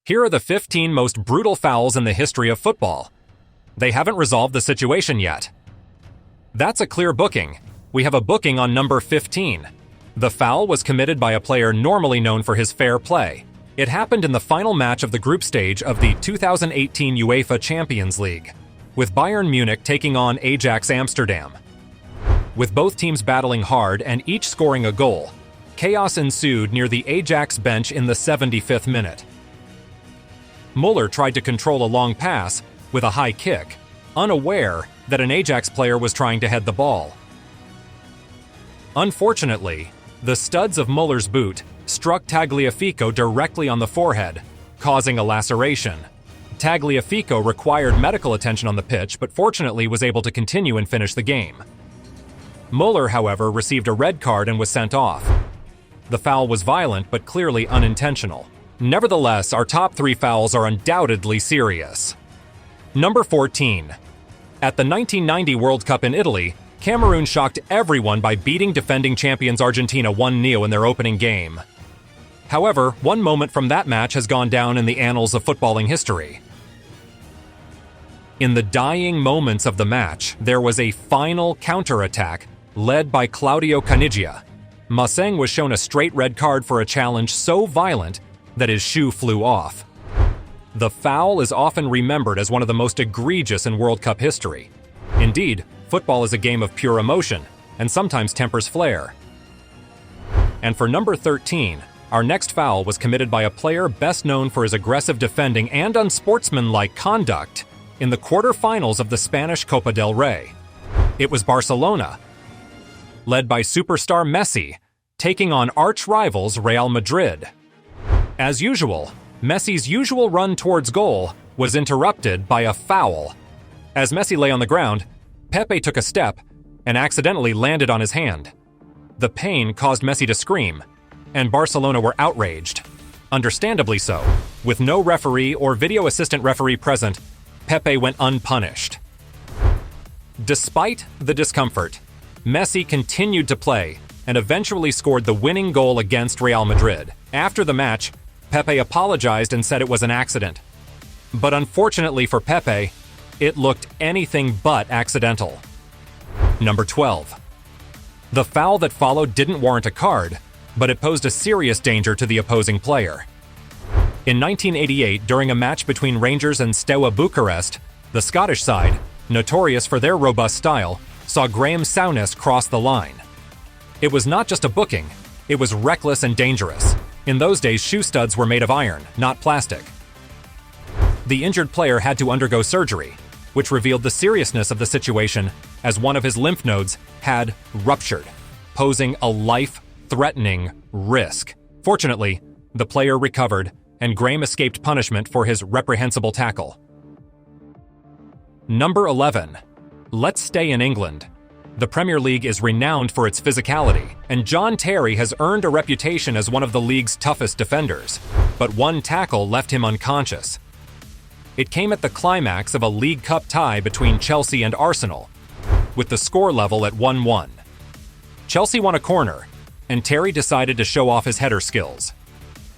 Here are the 15 most brutal fouls in the history of football. They haven't resolved the situation yet. That's a clear booking. We have a booking on number 15. The foul was committed by a player normally known for his fair play. It happened in the final match of the group stage of the 2018 UEFA Champions League, with Bayern Munich taking on Ajax Amsterdam. With both teams battling hard and each scoring a goal, chaos ensued near the Ajax bench in the 75th minute. Muller tried to control a long pass with a high kick, unaware that an Ajax player was trying to head the ball. Unfortunately, the studs of Muller's boot struck Tagliafico directly on the forehead, causing a laceration. Tagliafico required medical attention on the pitch, but fortunately was able to continue and finish the game. Muller, however, received a red card and was sent off. The foul was violent but clearly unintentional. Nevertheless, our top 3 fouls are undoubtedly serious. Number 14. At the 1990 World Cup in Italy, Cameroon shocked everyone by beating defending champions Argentina 1-0 in their opening game. However, one moment from that match has gone down in the annals of footballing history. In the dying moments of the match, there was a final counterattack led by Claudio Caniggia. Masseng was shown a straight red card for a challenge so violent that his shoe flew off. The foul is often remembered as one of the most egregious in World Cup history. Indeed, football is a game of pure emotion, and sometimes tempers flare. And for number 13, our next foul was committed by a player best known for his aggressive defending and unsportsmanlike conduct in the quarter-finals of the Spanish Copa del Rey. It was Barcelona, led by superstar Messi, taking on arch-rivals Real Madrid. As usual, Messi's usual run towards goal was interrupted by a foul. As Messi lay on the ground, Pepe took a step and accidentally landed on his hand. The pain caused Messi to scream, and Barcelona were outraged. Understandably so. With no referee or video assistant referee present, Pepe went unpunished. Despite the discomfort, Messi continued to play and eventually scored the winning goal against Real Madrid. After the match, Pepe apologized and said it was an accident. But unfortunately for Pepe, it looked anything but accidental. Number 12. The foul that followed didn't warrant a card, but it posed a serious danger to the opposing player. In 1988, during a match between Rangers and Steaua Bucharest, the Scottish side, notorious for their robust style, saw Graham Souness cross the line. It was not just a booking, it was reckless and dangerous. In those days, shoe studs were made of iron, not plastic. The injured player had to undergo surgery, which revealed the seriousness of the situation as one of his lymph nodes had ruptured, posing a life-threatening risk. Fortunately, the player recovered, and Graham escaped punishment for his reprehensible tackle. Number 11. Let's stay in England. The Premier League is renowned for its physicality, and John Terry has earned a reputation as one of the league's toughest defenders. But one tackle left him unconscious. It came at the climax of a League Cup tie between Chelsea and Arsenal, with the score level at 1-1. Chelsea won a corner, and Terry decided to show off his header skills.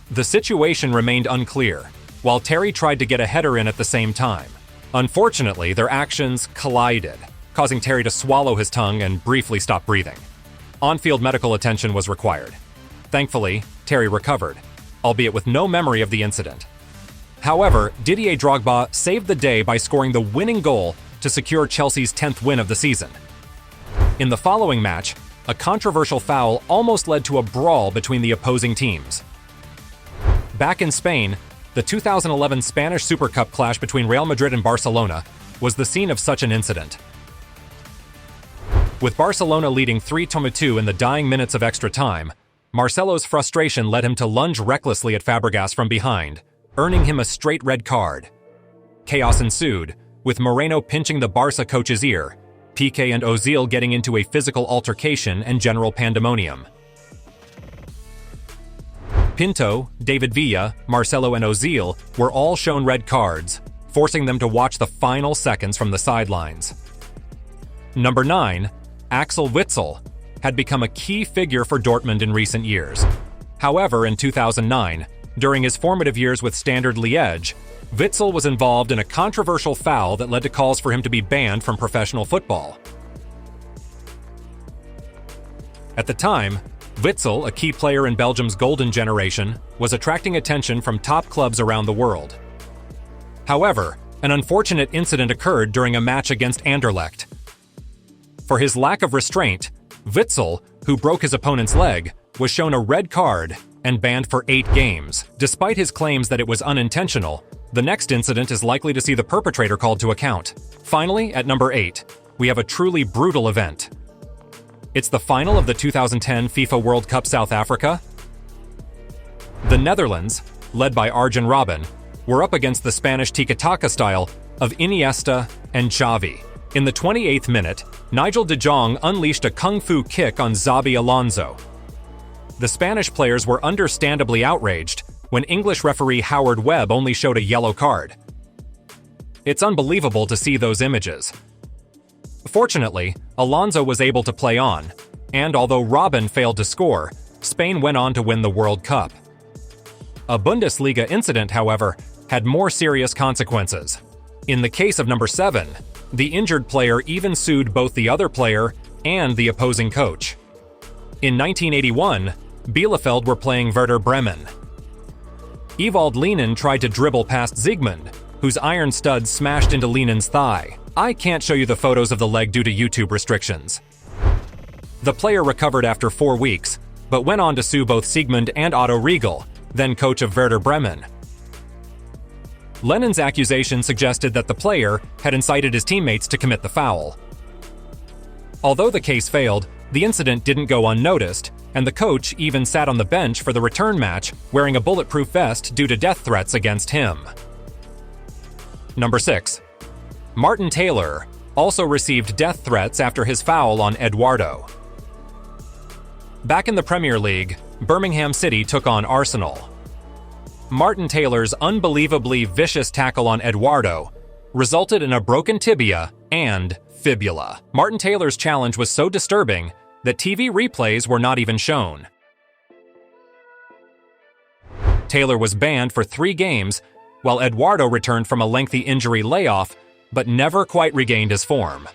The situation remained unclear, while Terry tried to get a header in at the same time. Unfortunately, their actions collided, causing Terry to swallow his tongue and briefly stop breathing. On-field medical attention was required. Thankfully, Terry recovered, albeit with no memory of the incident. However, Didier Drogba saved the day by scoring the winning goal to secure Chelsea's 10th win of the season. In the following match, a controversial foul almost led to a brawl between the opposing teams. Back in Spain, the 2011 Spanish Super Cup clash between Real Madrid and Barcelona was the scene of such an incident. With Barcelona leading 3-2 in the dying minutes of extra time, Marcelo's frustration led him to lunge recklessly at Fabregas from behind, earning him a straight red card. Chaos ensued, with Moreno pinching the Barca coach's ear, Piqué and Ozil getting into a physical altercation and general pandemonium. Pinto, David Villa, Marcelo and Ozil were all shown red cards, forcing them to watch the final seconds from the sidelines. Number 9, Axel Witsel, had become a key figure for Dortmund in recent years. However, in 2009, During his formative years with Standard Liège, Witsel was involved in a controversial foul that led to calls for him to be banned from professional football. At the time, Witsel, a key player in Belgium's golden generation, was attracting attention from top clubs around the world. However, an unfortunate incident occurred during a match against Anderlecht. For his lack of restraint, Witsel, who broke his opponent's leg, was shown a red card and banned for 8 games. Despite his claims that it was unintentional, the next incident is likely to see the perpetrator called to account. Finally, at number 8, we have a truly brutal event. It's the final of the 2010 FIFA World Cup South Africa. The Netherlands, led by Arjen Robben, were up against the Spanish tiki-taka style of Iniesta and Xavi. In the 28th minute, Nigel de Jong unleashed a kung fu kick on Xabi Alonso. The Spanish players were understandably outraged when English referee Howard Webb only showed a yellow card. It's unbelievable to see those images. Fortunately, Alonso was able to play on, and although Robben failed to score, Spain went on to win the World Cup. A Bundesliga incident, however, had more serious consequences. In the case of number 7, the injured player even sued both the other player and the opposing coach. In 1981, Bielefeld were playing Werder Bremen. Ewald Lien tried to dribble past Siegmund, whose iron stud smashed into Lien's thigh. I can't show you the photos of the leg due to YouTube restrictions. The player recovered after 4 weeks, but went on to sue both Siegmund and Otto Riegel, then coach of Werder Bremen. Lennon's accusation suggested that the player had incited his teammates to commit the foul. Although the case failed, the incident didn't go unnoticed, and the coach even sat on the bench for the return match wearing a bulletproof vest due to death threats against him. Number 6. Martin Taylor also received death threats after his foul on Eduardo. Back in the Premier League, Birmingham City took on Arsenal. Martin Taylor's unbelievably vicious tackle on Eduardo resulted in a broken tibia and fibula. Martin Taylor's challenge was so disturbing that TV replays were not even shown. Taylor was banned for 3 games, while Eduardo returned from a lengthy injury layoff but never quite regained his form.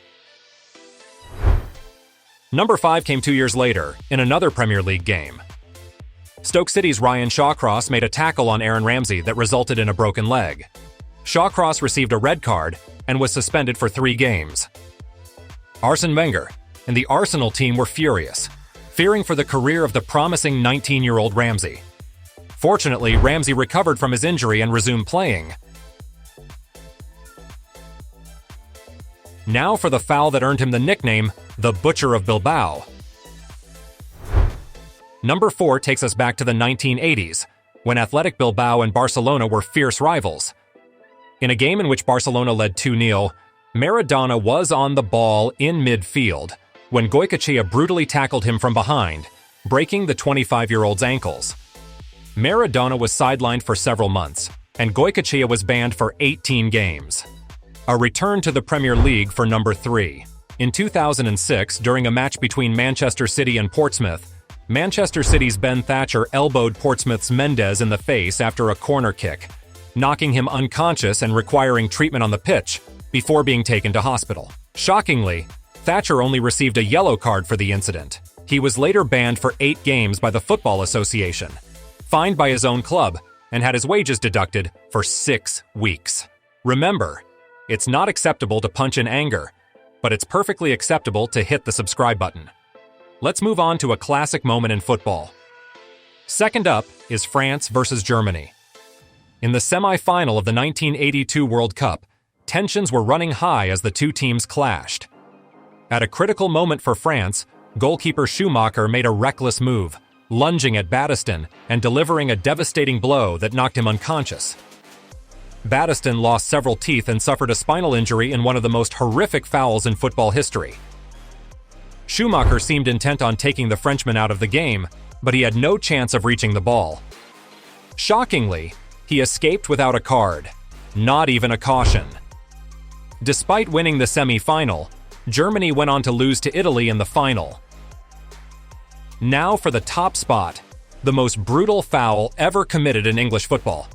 Number 5 came 2 years later, in another Premier League game. Stoke City's Ryan Shawcross made a tackle on Aaron Ramsey that resulted in a broken leg. Shawcross received a red card and was suspended for 3 games. Arsene Wenger and the Arsenal team were furious, fearing for the career of the promising 19-year-old Ramsey. Fortunately, Ramsey recovered from his injury and resumed playing. Now for the foul that earned him the nickname, the Butcher of Bilbao. Number 4 takes us back to the 1980s, when Athletic Bilbao and Barcelona were fierce rivals. In a game in which Barcelona led 2-0, Maradona was on the ball in midfield when Goycochea brutally tackled him from behind, breaking the 25-year-old's ankles. Maradona was sidelined for several months, and Goycochea was banned for 18 games. A return to the Premier League for number 3. In 2006, during a match between Manchester City and Portsmouth, Manchester City's Ben Thatcher elbowed Portsmouth's Mendes in the face after a corner kick, knocking him unconscious and requiring treatment on the pitch before being taken to hospital. Shockingly, Thatcher only received a yellow card for the incident. He was later banned for 8 games by the Football Association, fined by his own club, and had his wages deducted for 6 weeks. Remember, it's not acceptable to punch in anger, but it's perfectly acceptable to hit the subscribe button. Let's move on to a classic moment in football. Second up is France versus Germany. In the semi-final of the 1982 World Cup, tensions were running high as the two teams clashed. At a critical moment for France, goalkeeper Schumacher made a reckless move, lunging at Battiston and delivering a devastating blow that knocked him unconscious. Battiston lost several teeth and suffered a spinal injury in one of the most horrific fouls in football history. Schumacher seemed intent on taking the Frenchman out of the game, but he had no chance of reaching the ball. Shockingly, he escaped without a card, not even a caution. Despite winning the semi-final, Germany went on to lose to Italy in the final. Now for the top spot, the most brutal foul ever committed in English football.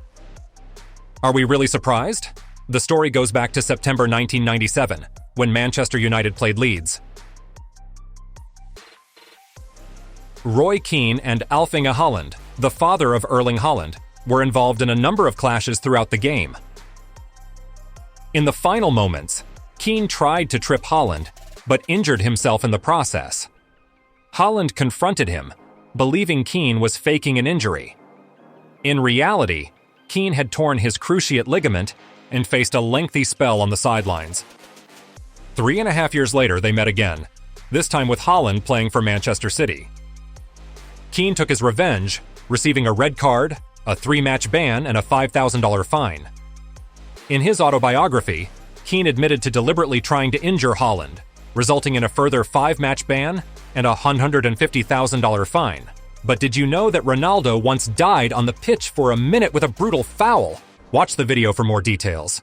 Are we really surprised? The story goes back to September 1997, when Manchester United played Leeds. Roy Keane and Alf-Inge Haaland, the father of Erling Haaland, were involved in a number of clashes throughout the game. In the final moments, Keane tried to trip Haaland, but injured himself in the process. Haaland confronted him, believing Keane was faking an injury. In reality, Keane had torn his cruciate ligament and faced a lengthy spell on the sidelines. 3.5 years later, they met again, this time with Haaland playing for Manchester City. Keane took his revenge, receiving a red card, a 3-match ban, and a $5,000 fine. In his autobiography, Keane admitted to deliberately trying to injure Haaland, resulting in a further 5-match ban and a $150,000 fine. But did you know that Ronaldo once died on the pitch for a minute with a brutal foul? Watch the video for more details.